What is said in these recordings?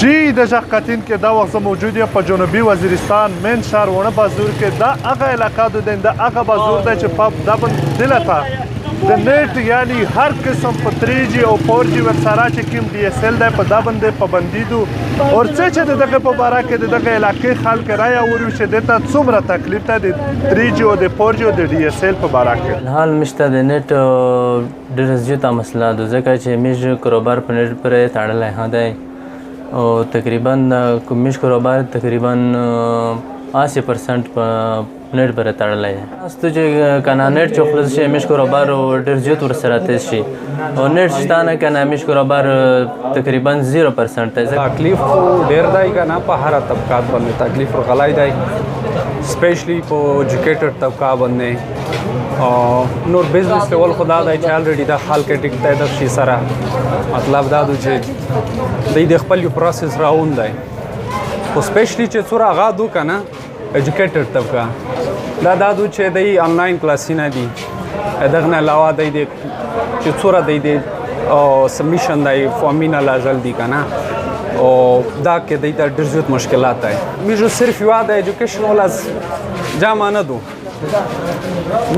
جی د ژغ کې دا وخت موجود یم په جنوبي وزیرستان مین ښار وڼه بازور کې دا هغه علاقه ده دا هغه بازور دی چې په دا دلته د نیټ یعنی هر قسم په 3G او 4G ورسره چې کوم DSL دی په دا باندې پابندي دو او چې د دغه په باره کې د دغه علاقې خلک رایه ورو چې دته څومره تکلیف ده د 3G او د 4G او د DSL په باره کې حال مشته د نیټ ډېره زیاته مسله ده ځکه چې میږ کاروبار په نیټ پورې تړلی ها دی او تقریبا میږ کاروبار تقریبا 80% په نیټ پورې تړلی دی ستاسو چې که نه نیټ چې خلاص شي میږ کاروبار ډېر زیات ورسره تیز شي او نیټ شته نه که نه میږ کاروبار تقریبا 0% دی تکلیف ډېر دی که نه په هره طبقات باندې تکلیف ورغلی دی سپیشلی په ایجوکیټډ طبقه باندې نور بزنس لیول خو دا دی چې الریډي دا خلک ټیک دی د شي سره مطلب دا دی چې دوی د خپل یو پروسس راون دی خو سپیشلی چې څومره هغه دو که نه ایجوکیټډ طبقه دا دادو چې دی آنلاین کلاسونه دي دغه نه علاوه دی چې څومره دی د سبمیشن دی فارمونه لازل دي که نه او دا کې دی ته ډېر زیات مشکلات دی میږ صرف یوه د ایجوکیشن ولا جامع نه دو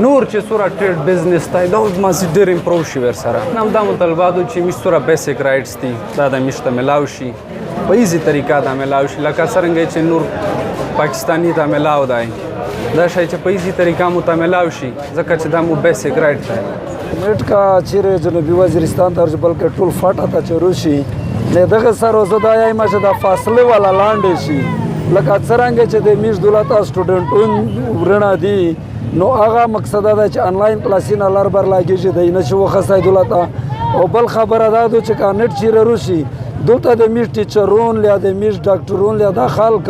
نور چې څومره ټریډ بزنس دی دا مازې ډېر امپروو شي ورسره همدا مطالبه دو چې میږ څومره بیسیک رایټس دي دا د میږ ته میلاو شي په ایزي طریقه دا میلاو شي لکه څرنګه چې نور پاکستانی ته میلاو دی دا شی چې په ایزي طریقه مو ته میلاو شي ځکه چې دا مو بیسیک رایټ دی نیټ کا چیرې جنوبي وزیرستان ته بلکې ټول فاټه ته چې روشي نه دغه سره زه دا وایم چې دا فاصله والا لاندې شي لکه څرنګه چې د میږ دولت سټوډنټون ورنه دي نو هغه مقصد دا چې آنلاین کلاسونه لر بر لاګېږي دی نه چې وخصای دولت او بل خبره دا ده چې که نیټ چیرې روشي دلته د میږ ټیچرون یا د میږ ډاکټرون یا دا خلک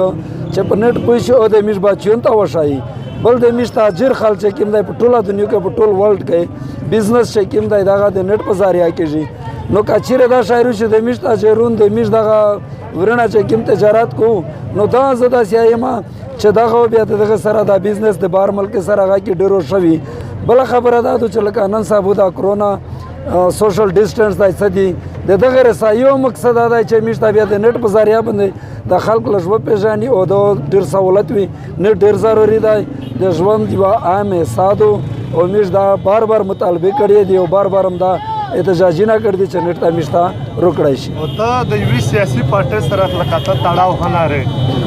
چې په نیټ پوه شي او د میږ بچیون ته وښایي بل د میږ تاجر خلک چې کوم دی په ټوله دنیا کې په ټول ورلډ کې بزنس چې کوم دی دغه د نیټ په ذریعه کېږي نو که چیرې دا شی روشي د میږ تاجرون د میږ دغه ورنه چې کوم تجارت کوو نو دا زه داسې وایم چې دغه بیا د دغه سره دا بزنس د بهر ملک سره هغه کې ډېرو شوي بله خبره دا ده چې لکه نن سبا دا کرونا سوشل ډسټنس دی څه دي د دغه رسایو مقصد دا دی چې میږ ته بیا د نیټ په ذریعه باندې د خلک لږ وپېژني او د ډېر سهولت وي نیټ ډېر ضروري دی د ژوند یوه عام حساب او میږ دا بار بار مطالبې کړې دي او بار بار هم دا احتجاجي نه کړي چې نیټ ته میږ ته روکړی شي او ته د یوې سیاسي پارټۍ سره لکه ته تړاو هم لرې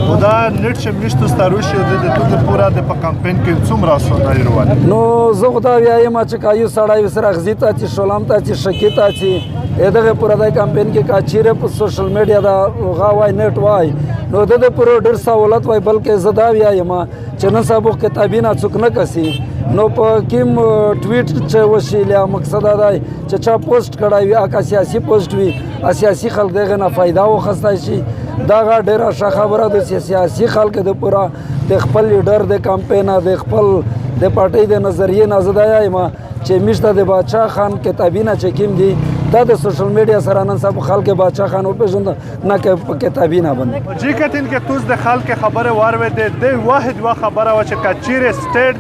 او دا نیټ چې میږ ته ستا روشي د دې پوره د په کمپین کې څومره سوداګري روانه نو زه خو دا وایم چې که یو سړی ورسره اغزي ته چې شولم ته چې شکي ته چې دغه پوره د کمپین کې که چیرې په سوشل میډیا دا هغه وای نیټ وای نو د دې پوره ډېر سهولت وای بلکې زه دا وایم چې نن سبا کتابونه څوک نه کسي نو په کوم ټویټ چې وشي یا مقصد دا دی چې چا پوسټ کړی وي هغه سیاسي پوسټ وي سیاسي خلک دغه نه فایده واخیستی شي دغه ډېره ښه خبره ده چې سیاسي خلک د پوره د خپل لیډر د کمپینه د خپل د پارټۍ د نظریې نه زه دا وایم چې میږ ته د باچا خان کتابونه چې کوم دي دا د سوشل میډیا سره نن سبا خلک باچا خان وپېژنده نه که په کتابونه باندې جی کتین کې توس د خلک خبره واورېدې د واحد یوه خبره وه چې که چیرې سټیټ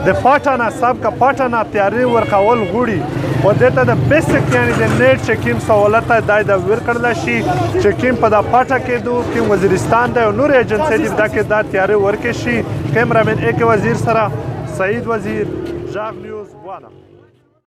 د پاټه نه سب که پاټه نه تیاري ورکول غواړي و دې ته د بیسک یعنې د نیټ چې کوم سهولت دی دا د ورکړلی شي چې کوم په دا پاټه کې دو کوم وزیرستان دی او نور ایجنسۍ دي دا کې دا تیاري ورکړی شي کیمرامین AK وزیر سره سعید وزیر ژغ نیوز وانا